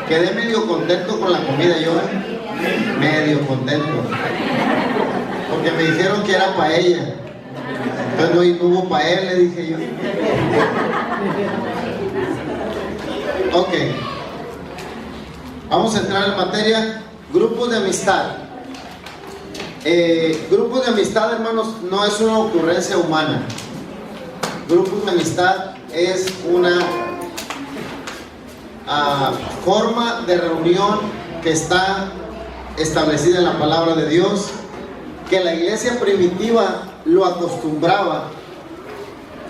Quedé medio contento con la comida yo, medio contento. Porque me dijeron que era paella. Entonces no hubo paella, le dije yo. Ok. Vamos a entrar en materia. Grupos de amistad. Grupos de amistad, hermanos, no es una ocurrencia humana. Grupos de amistad es una forma de reunión que está establecida en la palabra de Dios, que la iglesia primitiva lo acostumbraba,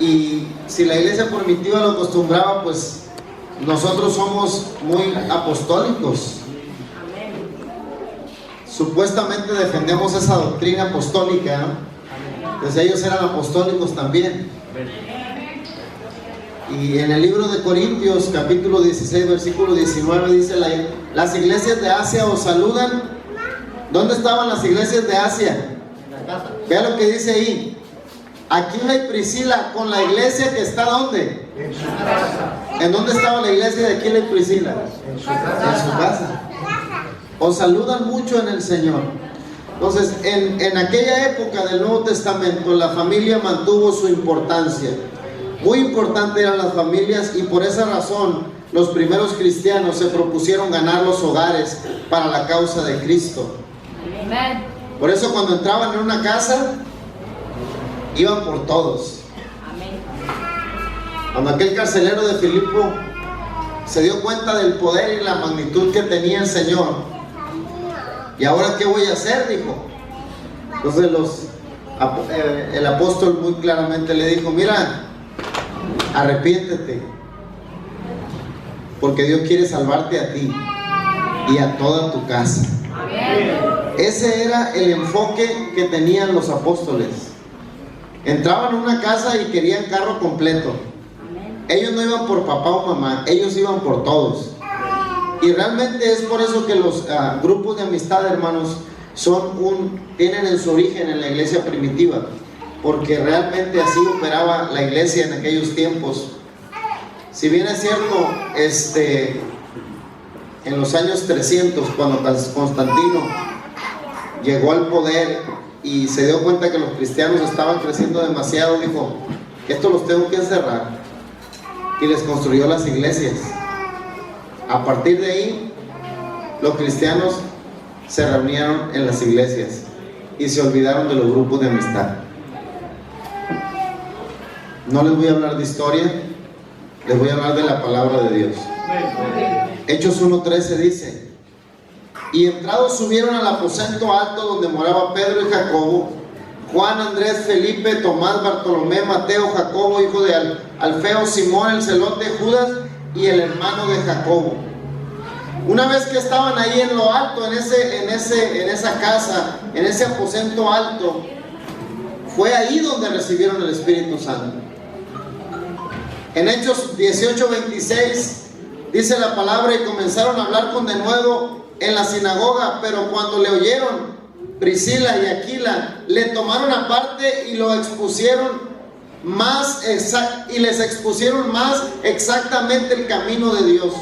y si la iglesia primitiva lo acostumbraba, pues nosotros somos muy apostólicos. Supuestamente defendemos esa doctrina apostólica, ¿no? Pues ellos eran apostólicos también. Y en el libro de Corintios, capítulo 16, versículo 19, dice: las iglesias de Asia os saludan. ¿Dónde estaban las iglesias de Asia? Vea lo que dice ahí: Aquila y Priscila con la iglesia que está ¿dónde? En su casa. ¿En dónde estaba la iglesia de Aquila y Priscila? En su casa. En su casa. Os saludan mucho en el Señor. Entonces, en aquella época del Nuevo Testamento, la familia mantuvo su importancia. Muy importante eran las familias, y por esa razón los primeros cristianos se propusieron ganar los hogares para la causa de Cristo. Amén. Por eso cuando entraban en una casa, iban por todos. Amén. Cuando aquel carcelero de Filipo se dio cuenta del poder y la magnitud que tenía el Señor, ¿y ahora qué voy a hacer?, dijo. Entonces el apóstol muy claramente le dijo: mira, arrepiéntete, porque Dios quiere salvarte a ti y a toda tu casa. Amén. Ese era el enfoque que tenían los apóstoles. Entraban a una casa y querían carro completo. Ellos no iban por papá o mamá, ellos iban por todos. Y realmente es por eso que los grupos de amistad, hermanos, tienen en su origen en la iglesia primitiva, porque realmente así operaba la iglesia en aquellos tiempos. Si bien es cierto, en los años 300, cuando Constantino llegó al poder y se dio cuenta que los cristianos estaban creciendo demasiado, dijo: esto los tengo que encerrar, y les construyó las iglesias. A partir de ahí, los cristianos se reunieron en las iglesias y se olvidaron de los grupos de amistad. No les voy a hablar de historia, les voy a hablar de la palabra de Dios. Hechos 1:13 dice: y entrados subieron al aposento alto donde moraba Pedro y Jacobo, Juan, Andrés, Felipe, Tomás, Bartolomé, Mateo, Jacobo, hijo de Alfeo, Simón el celote, Judas y el hermano de Jacobo. Una vez que estaban ahí en lo alto, en esa casa, en ese aposento alto, fue ahí donde recibieron el Espíritu Santo. En Hechos 18:26 dice la palabra: y comenzaron a hablar con denuedo en la sinagoga, pero cuando le oyeron Priscila y Aquila, le tomaron aparte y lo expusieron les expusieron más exactamente el camino de Dios.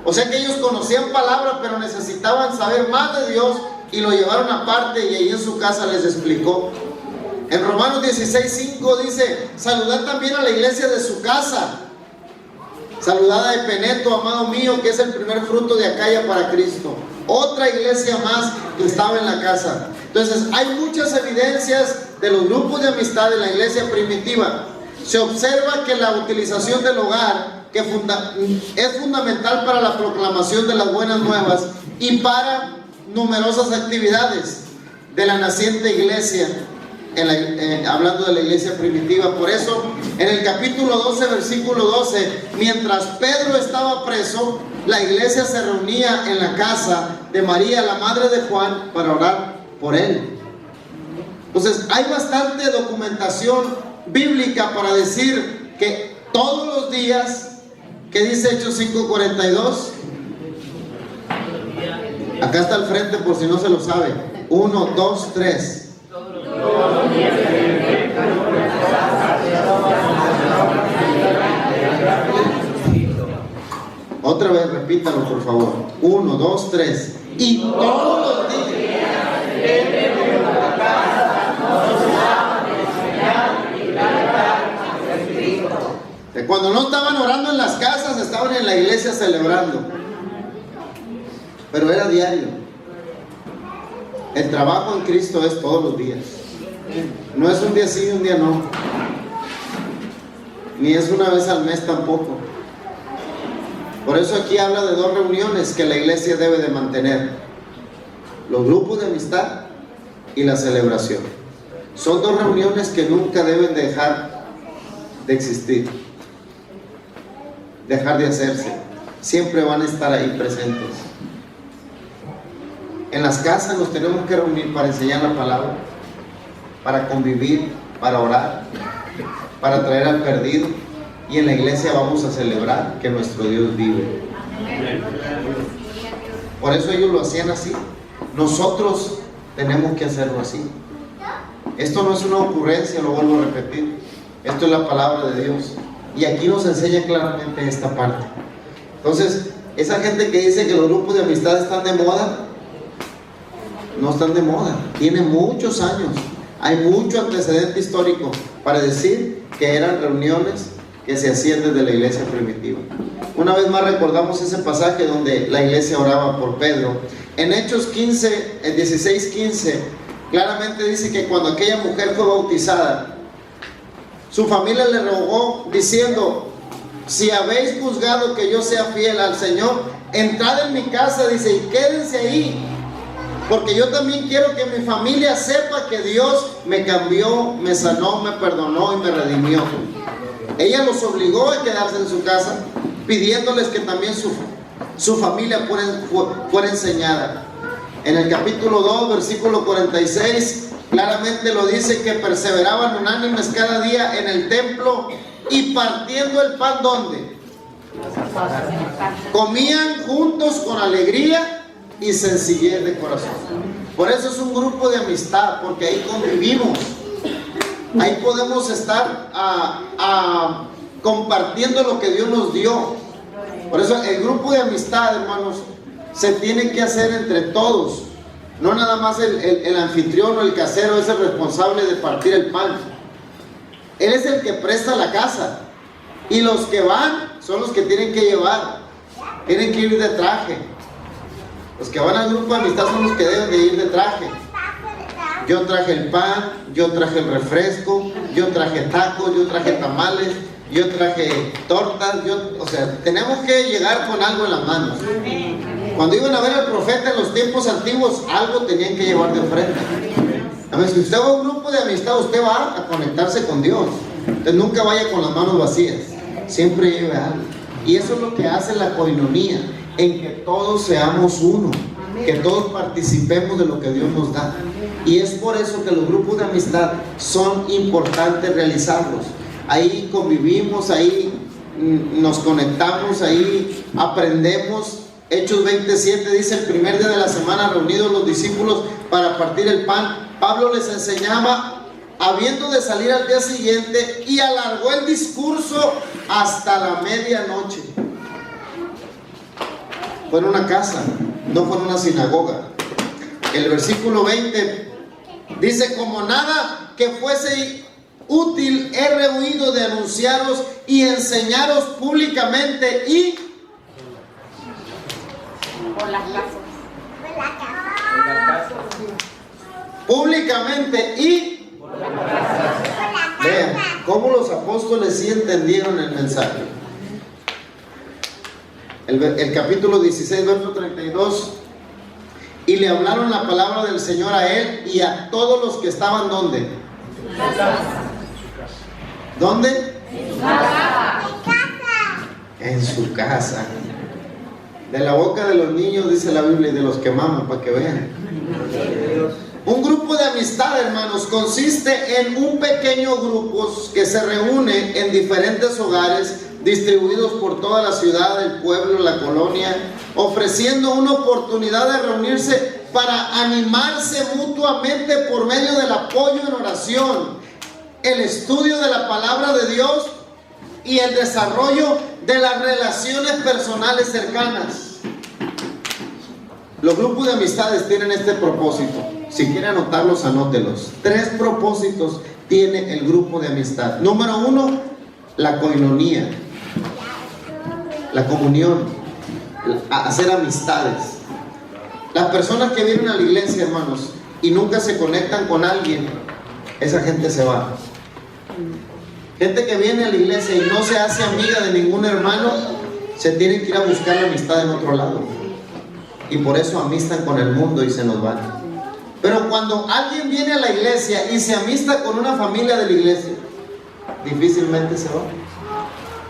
O sea que ellos conocían palabra, pero necesitaban saber más de Dios, y lo llevaron aparte y ahí en su casa les explicó. En Romanos 16:5 dice: saludad también a la iglesia de su casa. Saludad a Epeneto, amado mío, que es el primer fruto de Acaya para Cristo. Otra iglesia más que estaba en la casa. Entonces hay muchas evidencias de los grupos de amistad en la iglesia primitiva. Se observa que la utilización del hogar es fundamental para la proclamación de las buenas nuevas y para numerosas actividades de la naciente iglesia, hablando de la iglesia primitiva. Por eso en el capítulo 12, versículo 12, mientras Pedro estaba preso, la iglesia se reunía en la casa de María, la madre de Juan, para orar por él. Entonces hay bastante documentación bíblica para decir que todos los días, ¿qué dice Hechos 5:42? Acá está al frente por si no se lo sabe. 1, 2, 3. Otra Otra vez, repítalo por favor. 1, 2, 3. Y todos los días. Cuando no estaban orando en las casas, estaban en la iglesia celebrando. Pero era diario. El trabajo en Cristo es todos los días. No es un día sí y un día no. Ni es una vez al mes tampoco. Por eso aquí habla de 2 reuniones que la iglesia debe de mantener: los grupos de amistad y la celebración. Son 2 reuniones que nunca deben dejar de existir, dejar de hacerse. Siempre van a estar ahí presentes. En las casas nos tenemos que reunir para enseñar la palabra, para convivir, para orar, para traer al perdido. Y en la iglesia vamos a celebrar que nuestro Dios vive. Por eso ellos lo hacían así. Nosotros tenemos que hacerlo así. Esto no es una ocurrencia, lo vuelvo a repetir. Esto es la palabra de Dios. Y aquí nos enseña claramente esta parte. Entonces, esa gente que dice que los grupos de amistad están de moda, no están de moda. Tienen muchos años. Hay mucho antecedente histórico para decir que eran reuniones que se hacían desde la iglesia primitiva. Una vez más recordamos ese pasaje donde la iglesia oraba por Pedro. En Hechos 15, en 16:15, claramente dice que cuando aquella mujer fue bautizada, su familia le rogó diciendo: si habéis juzgado que yo sea fiel al Señor, entrad en mi casa, dice, y quédense ahí, porque yo también quiero que mi familia sepa que Dios me cambió, me sanó, me perdonó y me redimió. Ella los obligó a quedarse en su casa, pidiéndoles que también su familia fuera enseñada. En el capítulo 2, versículo 46, claramente lo dice, que perseveraban unánimes cada día en el templo y partiendo el pan, ¿dónde? Comían juntos con alegría y sencillez de corazón. Por eso es un grupo de amistad, porque ahí convivimos. Ahí podemos estar compartiendo lo que Dios nos dio. Por eso el grupo de amistad, hermanos, se tiene que hacer entre todos. No nada más el anfitrión o el casero es el responsable de partir el pan. Él es el que presta la casa. Y los que van son los que tienen que llevar. Tienen que ir de traje. Los que van al grupo de amistad son los que deben de ir de traje. Yo traje el pan, yo traje el refresco, yo traje tacos, yo traje tamales, yo traje tortas, o sea, tenemos que llegar con algo en las manos. Cuando iban a ver al profeta en los tiempos antiguos, algo tenían que llevar de ofrenda. A ver, si usted va a un grupo de amistad, usted va a conectarse con Dios. Entonces nunca vaya con las manos vacías, siempre lleve algo. Y eso es lo que hace la coinonía, en que todos seamos uno, que todos participemos de lo que Dios nos da. Y es por eso que los grupos de amistad son importantes realizarlos. Ahí convivimos, ahí nos conectamos, ahí aprendemos. Hechos 27 dice: el primer día de la semana, reunidos los discípulos para partir el pan, Pablo les enseñaba, habiendo de salir al día siguiente, y alargó el discurso hasta la medianoche. Fue en una casa, no fue en una sinagoga. El versículo 20 dice: como nada que fuese útil he rehuido de anunciaros y enseñaros públicamente y Por las casas. públicamente y vean cómo los apóstoles sí entendieron el mensaje. El capítulo 16, verso 32: y le hablaron la palabra del Señor a él y a todos los que estaban, ¿dónde? ¿Dónde? En su casa. En su casa. De la boca de los niños, dice la Biblia, y de los que maman, para que vean. Un grupo de amistad, hermanos, consiste en un pequeño grupo que se reúne en diferentes hogares distribuidos por toda la ciudad, el pueblo, la colonia, ofreciendo una oportunidad de reunirse para animarse mutuamente por medio del apoyo en oración, el estudio de la palabra de Dios y el desarrollo de las relaciones personales cercanas. Los grupos de amistades tienen este propósito. Si quieren anotarlos, anótelos. 3 propósitos tiene el grupo de amistad. Número 1, la koinonía, la comunión, hacer amistades. Las personas que vienen a la iglesia, hermanos, y nunca se conectan con alguien, esa gente se va. Gente que viene a la iglesia y no se hace amiga de ningún hermano, se tienen que ir a buscar la amistad en otro lado. Y por eso amistan con el mundo y se nos van. Pero cuando alguien viene a la iglesia y se amista con una familia de la iglesia, difícilmente se va.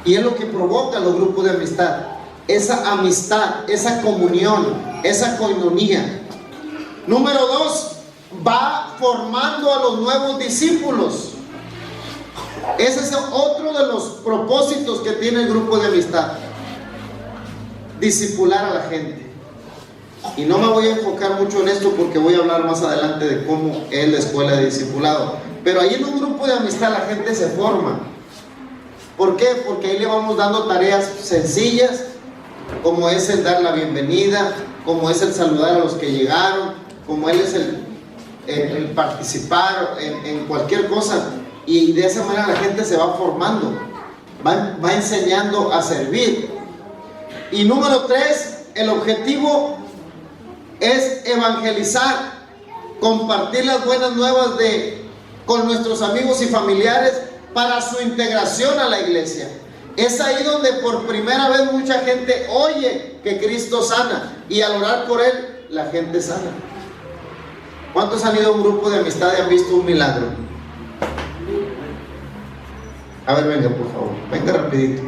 Y es lo que provoca los grupos de amistad. Esa amistad, esa comunión, esa koinonía. Número 2, va formando a los nuevos discípulos. Ese es otro de los propósitos que tiene el grupo de amistad: discipular a la gente. Y no me voy a enfocar mucho en esto porque voy a hablar más adelante de cómo es la escuela de discipulado. Pero ahí en un grupo de amistad la gente se forma. ¿Por qué? Porque ahí le vamos dando tareas sencillas, como es el dar la bienvenida, como es el saludar a los que llegaron, como es el participar en cualquier cosa. Y de esa manera la gente se va formando, va enseñando a servir. Y número 3, el objetivo es evangelizar, compartir las buenas nuevas con nuestros amigos y familiares para su integración a la iglesia. Es ahí donde por primera vez mucha gente oye que Cristo sana, y al orar por Él, la gente sana. ¿Cuántos han ido a un grupo de amistad y han visto un milagro? A ver, venga, por favor, venga rapidito.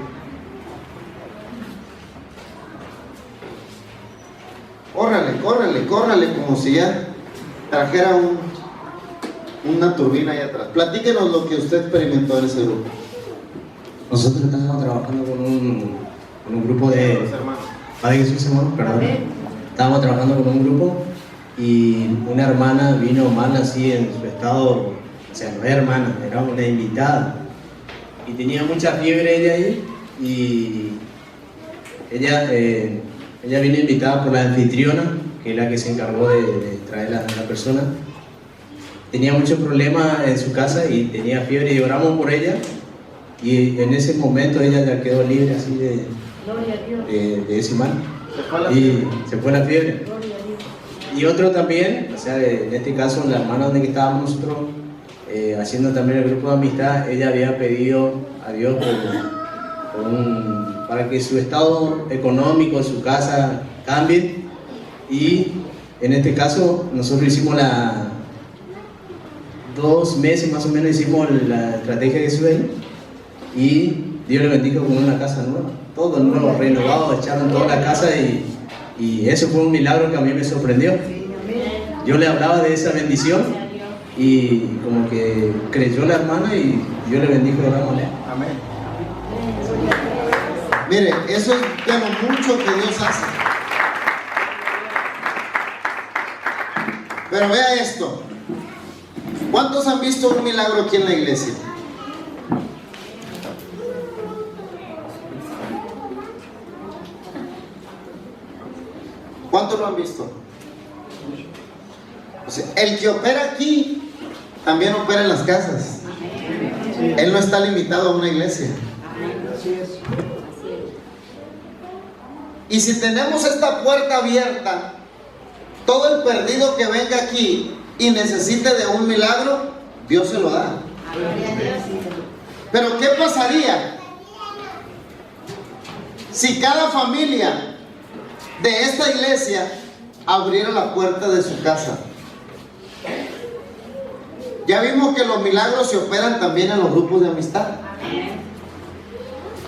Córrale, como si ya trajera una turbina ahí atrás. Platíquenos lo que usted experimentó en ese grupo. Nosotros estábamos trabajando con un grupo de Padre Jesús, hermano, perdón. Estábamos trabajando con un grupo y una hermana vino mal así en su estado, o sea, no era hermana, era una invitada. Y tenía mucha fiebre ella ahí, y ella vino invitada por la anfitriona, que es la que se encargó de traer a la persona. Tenía muchos problemas en su casa y tenía fiebre, y oramos por ella, y en ese momento ella ya quedó libre así de ese mal, y se fue la fiebre. Y otro también, o sea, en este caso la hermana donde estábamos nosotros haciendo también el grupo de amistad, ella había pedido a Dios para que su estado económico, su casa cambie, y en este caso nosotros hicimos 2 meses más o menos hicimos la estrategia de Suey, y Dios le bendijo con una casa nueva, todo nuevo, renovado, echaron toda la casa, y eso fue un milagro que a mí me sorprendió. Yo le hablaba de esa bendición y como que creyó la hermana y Dios le bendijo de la manera. Amén. Mire, eso es de lo mucho que Dios hace. Pero vea esto. ¿Cuántos han visto un milagro aquí en la iglesia? ¿Cuántos lo han visto? O sea, el que opera aquí también opera en las casas. Él no está limitado a una iglesia. Y si tenemos esta puerta abierta, todo el perdido que venga aquí y necesite de un milagro, Dios se lo da. Pero ¿qué pasaría si cada familia de esta iglesia abriera la puerta de su casa? Ya vimos que los milagros se operan también en los grupos de amistad.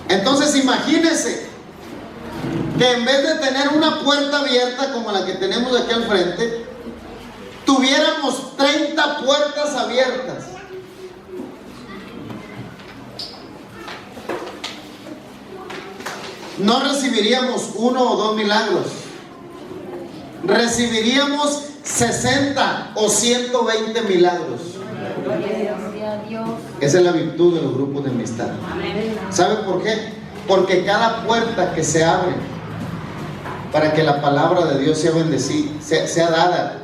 Entonces imagínense que en vez de tener una puerta abierta como la que tenemos aquí al frente, tuviéramos 30 puertas abiertas. No recibiríamos 1 o 2 milagros, recibiríamos 60 o 120 milagros. Gloria a Dios. Esa es la virtud de los grupos de amistad. ¿Sabe por qué? Porque cada puerta que se abre para que la palabra de Dios sea bendecida, sea dada,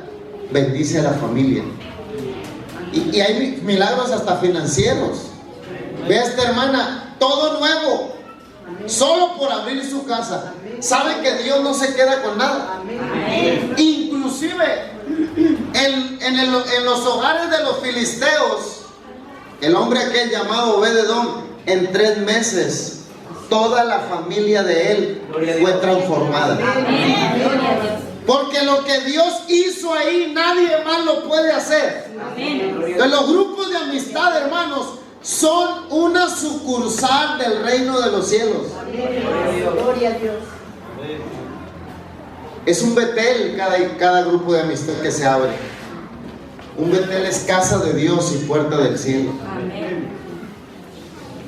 bendice a la familia. Y hay milagros hasta financieros. Ve a esta hermana, todo nuevo, solo por abrir su casa. Sabe que Dios no se queda con nada. Inclusive en los hogares de los filisteos, el hombre aquel llamado Obed-Edom, en 3 meses toda la familia de él fue transformada. Porque lo que Dios hizo ahí, nadie más lo puede hacer. Entonces, los grupos de amistad, hermanos, son una sucursal del reino de los cielos. Gloria a Dios. Es un Betel cada grupo de amistad que se abre. Un Betel es casa de Dios y puerta del cielo.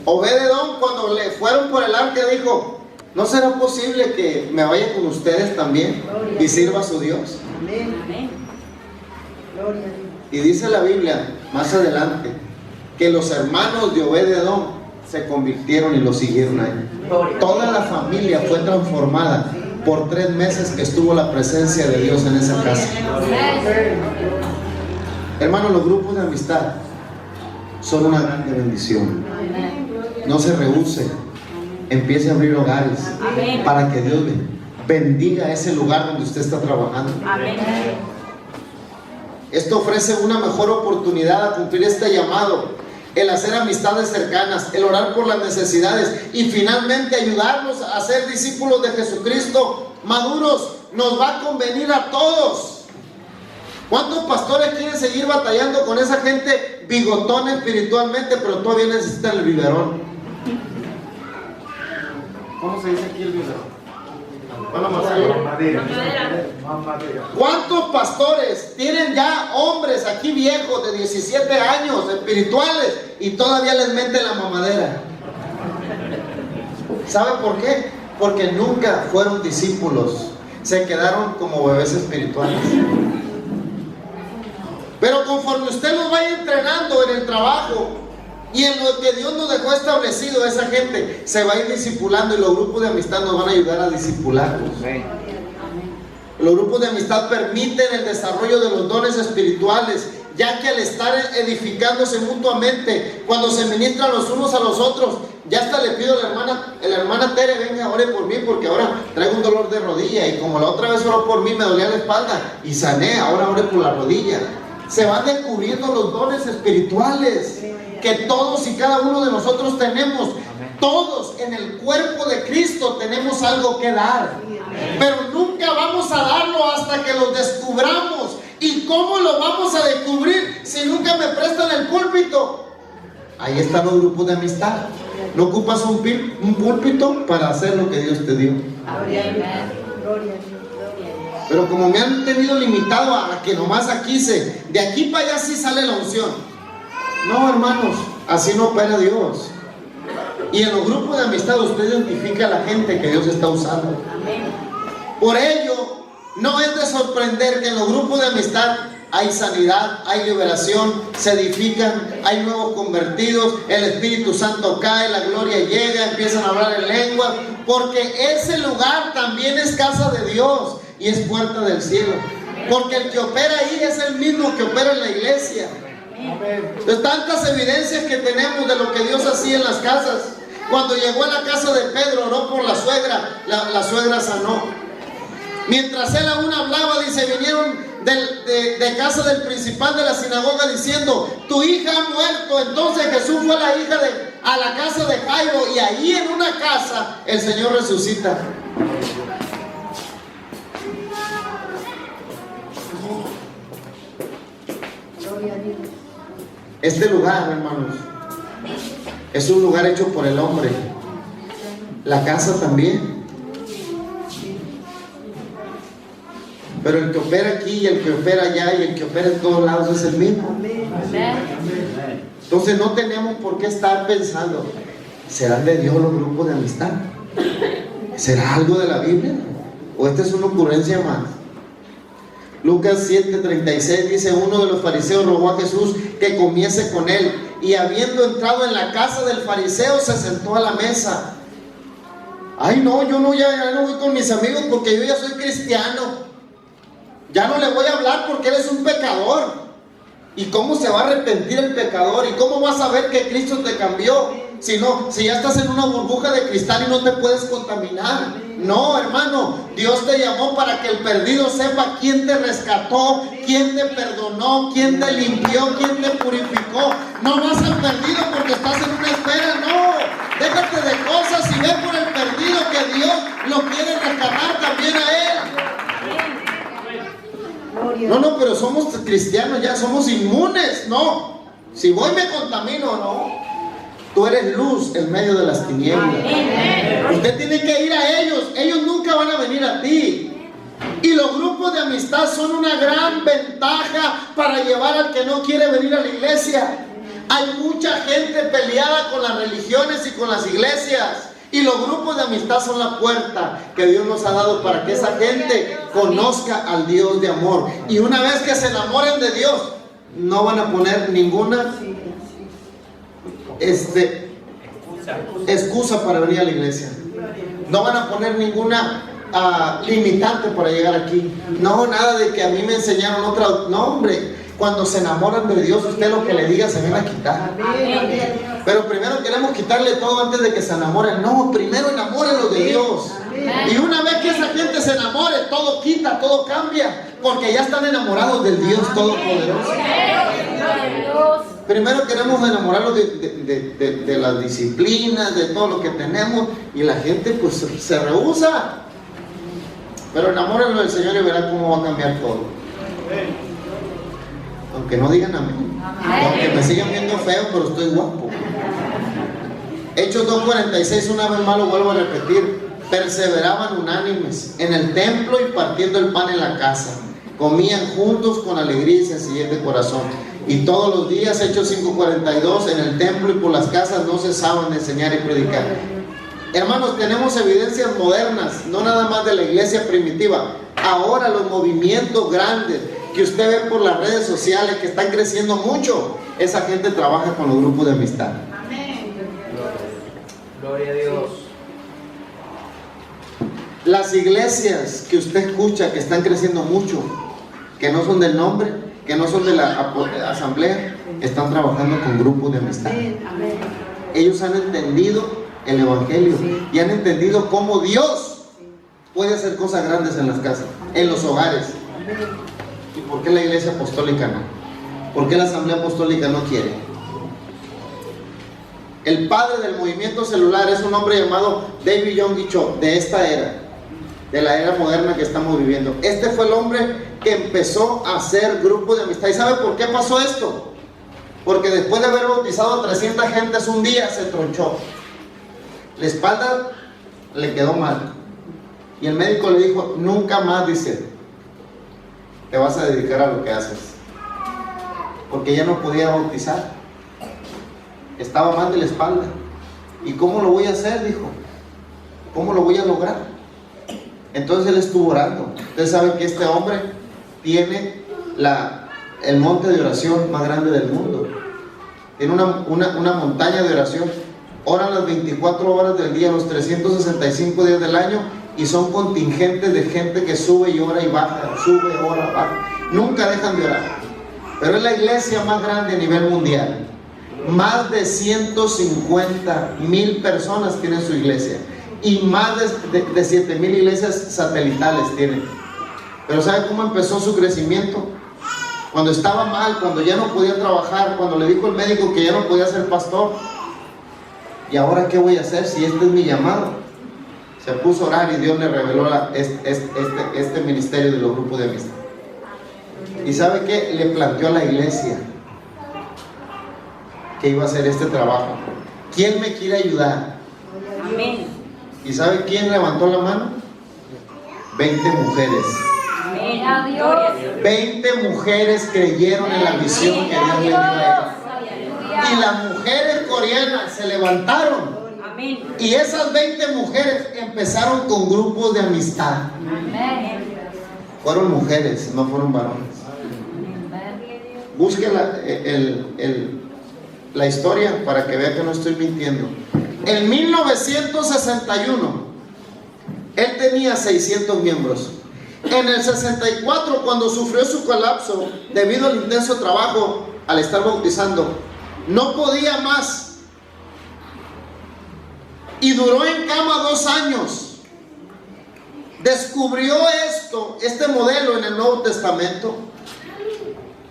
Obed-Edom, cuando le fueron por el arca, dijo: ¿no será posible que me vaya con ustedes también y sirva a su Dios? Amén. Gloria a Dios. Y dice la Biblia más adelante que los hermanos de Obed-Edom se convirtieron y lo siguieron a él. Toda la familia fue transformada por 3 meses que estuvo la presencia de Dios en esa casa. Hermanos, los grupos de amistad son una grande bendición. No se rehúse. Empiece a abrir hogares para que Dios bendiga ese lugar donde usted está trabajando. Esto ofrece una mejor oportunidad a cumplir este llamado, el hacer amistades cercanas, el orar por las necesidades y finalmente ayudarnos a ser discípulos de Jesucristo maduros. Nos va a convenir a todos. ¿Cuántos pastores quieren seguir batallando con esa gente bigotona espiritualmente, pero todavía necesitan el biberón? ¿Cómo se dice aquí el biberón? ¿Cuántos pastores tienen ya hombres aquí viejos de 17 años espirituales y todavía les meten la mamadera? ¿Sabe por qué? Porque nunca fueron discípulos, se quedaron como bebés espirituales. Pero conforme usted los vaya entrenando en el trabajo y en lo que Dios nos dejó establecido, esa gente se va a ir discipulando y los grupos de amistad nos van a ayudar a discipularlos. Los grupos de amistad permiten el desarrollo de los dones espirituales, ya que al estar edificándose mutuamente, cuando se ministran los unos a los otros, ya hasta le pido a la hermana Tere: venga, ore por mí, porque ahora traigo un dolor de rodilla, y como la otra vez oró por mí, me dolía la espalda y sané, ahora ore por la rodilla. Se van descubriendo los dones espirituales que todos y cada uno de nosotros tenemos. Todos en el cuerpo de Cristo tenemos algo que dar, pero nunca vamos a darlo hasta que lo descubramos. ¿Y cómo lo vamos a descubrir si nunca me prestan el púlpito? Ahí están los grupos de amistad. No ocupas un púlpito para hacer lo que Dios te dio. Gloria a Dios. Gloria a Dios. Pero como me han tenido limitado a que nomás aquí de aquí para allá sí sale la unción. No, hermanos, así no opera Dios. Y en los grupos de amistad usted identifica a la gente que Dios está usando. Por ello, no es de sorprender que en los grupos de amistad hay sanidad, hay liberación, se edifican, hay nuevos convertidos, el Espíritu Santo cae, la gloria llega, empiezan a hablar en lengua, porque ese lugar también es casa de Dios y es puerta del cielo. Porque el que opera ahí es el mismo que opera en la iglesia. De tantas evidencias que tenemos de lo que Dios hacía en las casas. Cuando llegó a la casa de Pedro, oró por la suegra, la suegra sanó. Mientras él aún hablaba, dice, vinieron de casa del principal de la sinagoga diciendo: tu hija ha muerto. Entonces Jesús fue a la casa de Jairo, y ahí en una casa el Señor resucita. Gloria a Dios. Este lugar, hermanos, es un lugar hecho por el hombre. La casa también. Pero el que opera aquí y el que opera allá y el que opera en todos lados es el mismo. Entonces no tenemos por qué estar pensando: ¿serán de Dios los grupos de amistad? ¿Será algo de la Biblia? ¿O esta es una ocurrencia más? Lucas 7:36 dice: uno de los fariseos rogó a Jesús que comiese con él. y habiendo entrado en la casa del fariseo, se sentó a la mesa. Ay, no, yo no, ya no voy con mis amigos porque yo ya soy cristiano. Ya no le voy a hablar porque él es un pecador. ¿Y cómo se va a arrepentir el pecador? ¿Y cómo vas a ver que Cristo te cambió? Si ya estás en una burbuja de cristal y no te puedes contaminar. No, hermano, Dios te llamó para que el perdido sepa quién te rescató, quién te perdonó, quién te limpió, quién te purificó. No vas al perdido porque estás en una espera, no. Déjate de cosas y ve por el perdido que Dios lo quiere rescatar también a él. No, pero somos cristianos ya, somos inmunes, no. Si voy me contamino, no. Tú eres luz en medio de las tinieblas. Usted tiene que ir a ellos nunca van a venir a ti. Y los grupos de amistad son una gran ventaja para llevar al que no quiere venir a la iglesia. Hay mucha gente peleada con las religiones y con las iglesias. Y los grupos de amistad son la puerta que Dios nos ha dado para que esa gente conozca al Dios de amor. Y una vez que se enamoren de Dios, no van a poner ninguna excusa para venir a la iglesia. No van a poner ninguna limitante para llegar aquí. No, nada de que a mí me enseñaron otra. No, hombre. Cuando se enamoran de Dios, usted lo que le diga se va a quitar. Pero primero queremos quitarle todo antes de que se enamoren. No, primero enamórenlo de Dios. Y una vez que esa gente se enamore, todo quita, todo cambia. Porque ya están enamorados del Dios Todopoderoso. Primero queremos enamorarlos de las disciplinas, de todo lo que tenemos. Y la gente pues se rehúsa. Pero enamórenlo del Señor y verán cómo va a cambiar todo. Aunque no digan amén. Aunque me sigan viendo feo, pero estoy guapo. Hechos 2:46, una vez más lo vuelvo a repetir. Perseveraban unánimes en el templo y partiendo el pan en la casa. Comían juntos con alegría y sencillez de corazón. Y todos los días, Hechos 5:42, en el templo y por las casas no cesaban de enseñar y predicar. Hermanos, tenemos evidencias modernas, no nada más de la iglesia primitiva. Ahora los movimientos grandes que usted ve por las redes sociales que están creciendo mucho, esa gente trabaja con los grupos de amistad. Amén. Gloria a Dios. Las iglesias que usted escucha que están creciendo mucho, que no son del nombre, que no son de la asamblea, están trabajando con grupos de amistad. Ellos han entendido el evangelio y han entendido cómo Dios puede hacer cosas grandes en las casas, en los hogares. ¿Y por qué la iglesia apostólica no? ¿Por qué la asamblea apostólica no quiere? El padre del movimiento celular es un hombre llamado David Yonggi Cho, de esta era, de la era moderna que estamos viviendo. Este fue el hombre que empezó a hacer grupos de amistad. ¿Y sabe por qué pasó esto? Porque después de haber bautizado a 300 gentes un día se tronchó. La espalda le quedó mal. Y el médico le dijo, nunca más, dice, te vas a dedicar a lo que haces. Porque ya no podía bautizar. Estaba mal de la espalda. ¿Y cómo lo voy a hacer? Dijo. ¿Cómo lo voy a lograr? Entonces él estuvo orando. Ustedes saben que este hombre tiene el monte de oración más grande del mundo. Tiene una montaña de oración. Oran las 24 horas del día, los 365 días del año. Y son contingentes de gente que sube y ora y baja, sube, ora, baja. Nunca dejan de orar. Pero es la iglesia más grande a nivel mundial. Más de 150,000 personas tienen su iglesia. Y más de 7,000 iglesias satelitales tienen. Pero ¿sabe cómo empezó su crecimiento? Cuando estaba mal, cuando ya no podía trabajar, cuando le dijo el médico que ya no podía ser pastor. ¿Y ahora qué voy a hacer si este es mi llamado? Se puso a orar y Dios le reveló este ministerio de los grupos de amistad. ¿Y sabe qué? Le planteó a la iglesia que iba a hacer este trabajo. ¿Quién me quiere ayudar? Amén. ¿Y sabe quién levantó la mano? 20 mujeres. Amén. A Dios. 20 mujeres creyeron en la misión que Dios le dio a ellas. Y las mujeres coreanas se levantaron. Amén. Y esas 20 mujeres empezaron con grupos de amistad. Amén. Fueron mujeres, no fueron varones. Busque la historia para que vea que no estoy mintiendo. En 1961, él tenía 600 miembros. En el 64, cuando sufrió su colapso debido al intenso trabajo al estar bautizando, no podía más y duró en cama 2 años. Descubrió este modelo en el Nuevo Testamento.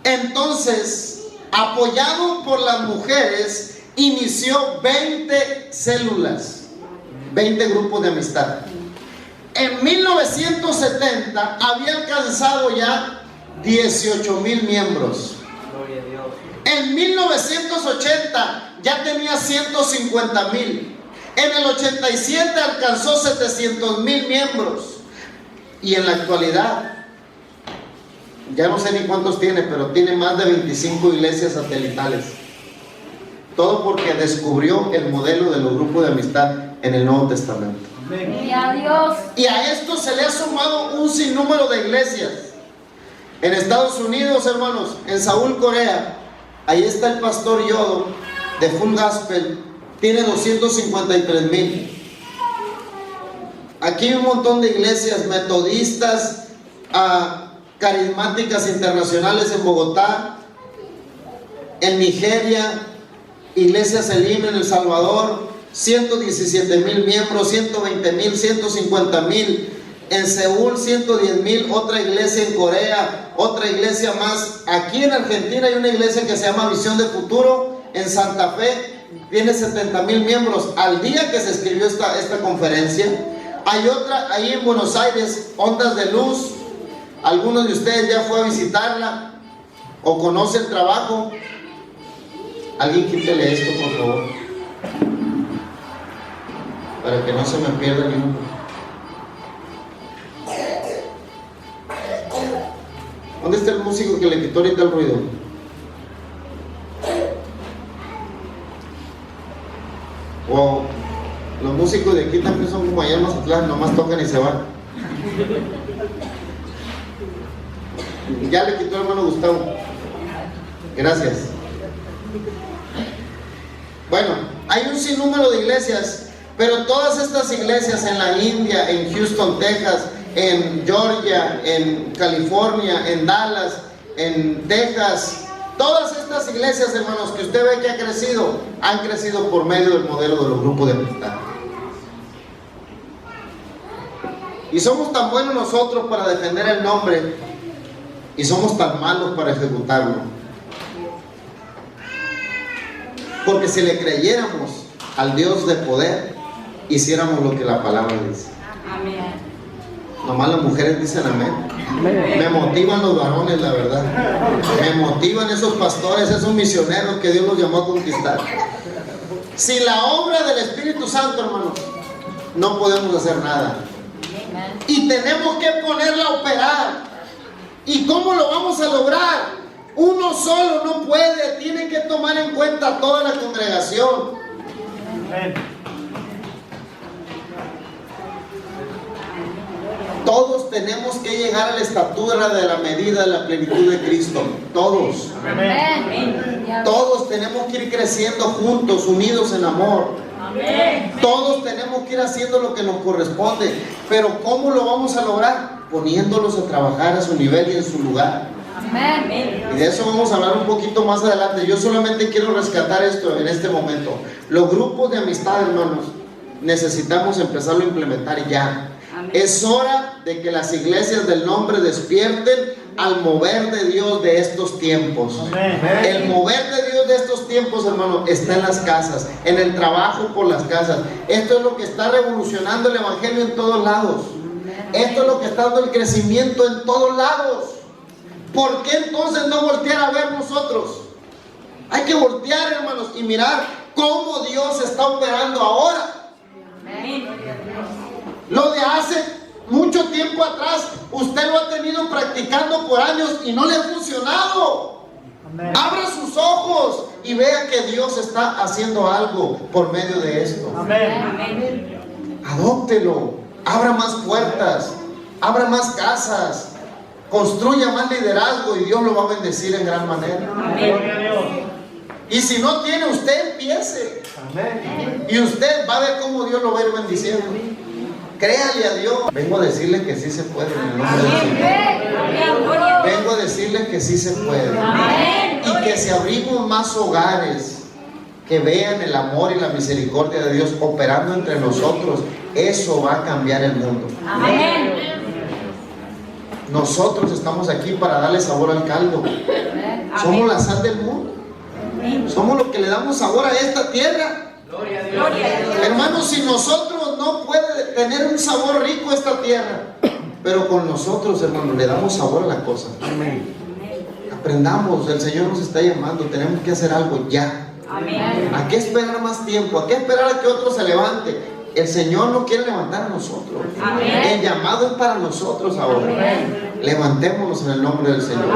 Entonces, apoyado por las mujeres, inició 20 células, 20 grupos de amistad. En 1970 había alcanzado ya 18,000 miembros. En 1980 ya tenía 150,000. En el 87 alcanzó 700,000 miembros. Y en la actualidad, ya no sé ni cuántos tiene, pero tiene más de 25 iglesias satelitales. Todo porque descubrió el modelo de los grupos de amistad en el Nuevo Testamento. Gloria a Dios. Y a esto se le ha sumado un sinnúmero de iglesias. En Estados Unidos, hermanos, en Seúl, Corea, ahí está el pastor Yodo de Full Gospel, tiene 253,000. Aquí hay un montón de iglesias metodistas, carismáticas internacionales en Bogotá, en Nigeria, iglesias Elim en El Salvador, 117,000 miembros, 120,000, 150,000. En Seúl 110,000, otra iglesia en Corea, otra iglesia más. Aquí en Argentina hay una iglesia que se llama Visión de Futuro. En Santa Fe tiene 70,000 miembros. Al día que se escribió esta conferencia, hay otra ahí en Buenos Aires, Ondas de Luz. Algunos de ustedes ya fue a visitarla o conoce el trabajo. Alguien quítele esto, por favor, para que no se me pierda ninguno. ¿Dónde está el músico que le quitó ahorita el ruido? Wow, los músicos de aquí también son como allá en Mazatlán, nomás tocan y se van. Ya le quitó el hermano Gustavo. Gracias. Bueno, hay un sinnúmero de iglesias, pero todas estas iglesias en la India, en Houston, Texas, en Georgia, en California, en Dallas, en Texas, todas estas iglesias, hermanos, que usted ve que han crecido por medio del modelo de los grupos de amistad. Y somos tan buenos nosotros para defender el nombre y somos tan malos para ejecutarlo. Porque si le creyéramos al Dios de poder, hiciéramos lo que la palabra dice. Amén. Nomás las mujeres dicen amén. Me motivan los varones, la verdad. Me motivan esos pastores, esos misioneros que Dios los llamó a conquistar. Sin la obra del Espíritu Santo, hermanos, no podemos hacer nada. Y tenemos que ponerla a operar. ¿Y cómo lo vamos a lograr? Uno solo no puede, tiene que tomar en cuenta toda la congregación. Todos tenemos que llegar a la estatura de la medida de la plenitud de Cristo. Todos. Amén. Todos tenemos que ir creciendo juntos, unidos en amor. Amén. Todos tenemos que ir haciendo lo que nos corresponde. Pero ¿cómo lo vamos a lograr? Poniéndolos a trabajar a su nivel y en su lugar. Amén. Y de eso vamos a hablar un poquito más adelante. Yo solamente quiero rescatar esto en este momento. Los grupos de amistad, hermanos, necesitamos empezarlo a implementar ya. Amén. Es hora de que las iglesias del nombre despierten al mover de Dios de estos tiempos. Amén. El mover de Dios de estos tiempos, hermano, está en las casas, en el trabajo por las casas. Esto es lo que está revolucionando el evangelio en todos lados. Esto es lo que está dando el crecimiento en todos lados. ¿Por qué entonces no voltear a ver nosotros? Hay que voltear, hermanos, y mirar cómo Dios está operando ahora. Amén. Lo de hace mucho tiempo atrás, usted lo ha tenido practicando por años y no le ha funcionado. Amén. Abra sus ojos y vea que Dios está haciendo algo por medio de esto. Amén. Amén. Adóptelo, abra más puertas, abra más casas, construya más liderazgo y Dios lo va a bendecir en gran manera. Gloria a Dios. Y si no tiene, usted empiece. Y usted va a ver cómo Dios lo va a ir bendiciendo. Créale a Dios. Vengo a decirles que sí se puede en el nombre del Señor. Vengo a decirles que sí se puede. Y que si abrimos más hogares que vean el amor y la misericordia de Dios operando entre nosotros, eso va a cambiar el mundo. Nosotros estamos aquí para darle sabor al caldo. Somos la sal del mundo. Somos los que le damos sabor a esta tierra. Gloria a Dios. Hermanos, si nosotros no puede tener un sabor rico esta tierra, pero con nosotros, hermanos, le damos sabor a la cosa. Aprendamos, el Señor nos está llamando, tenemos que hacer algo ya. ¿A qué esperar más tiempo? ¿A qué esperar a que otro se levante? El Señor no quiere levantar a nosotros. El llamado es para nosotros ahora. Levantémonos en el nombre del Señor.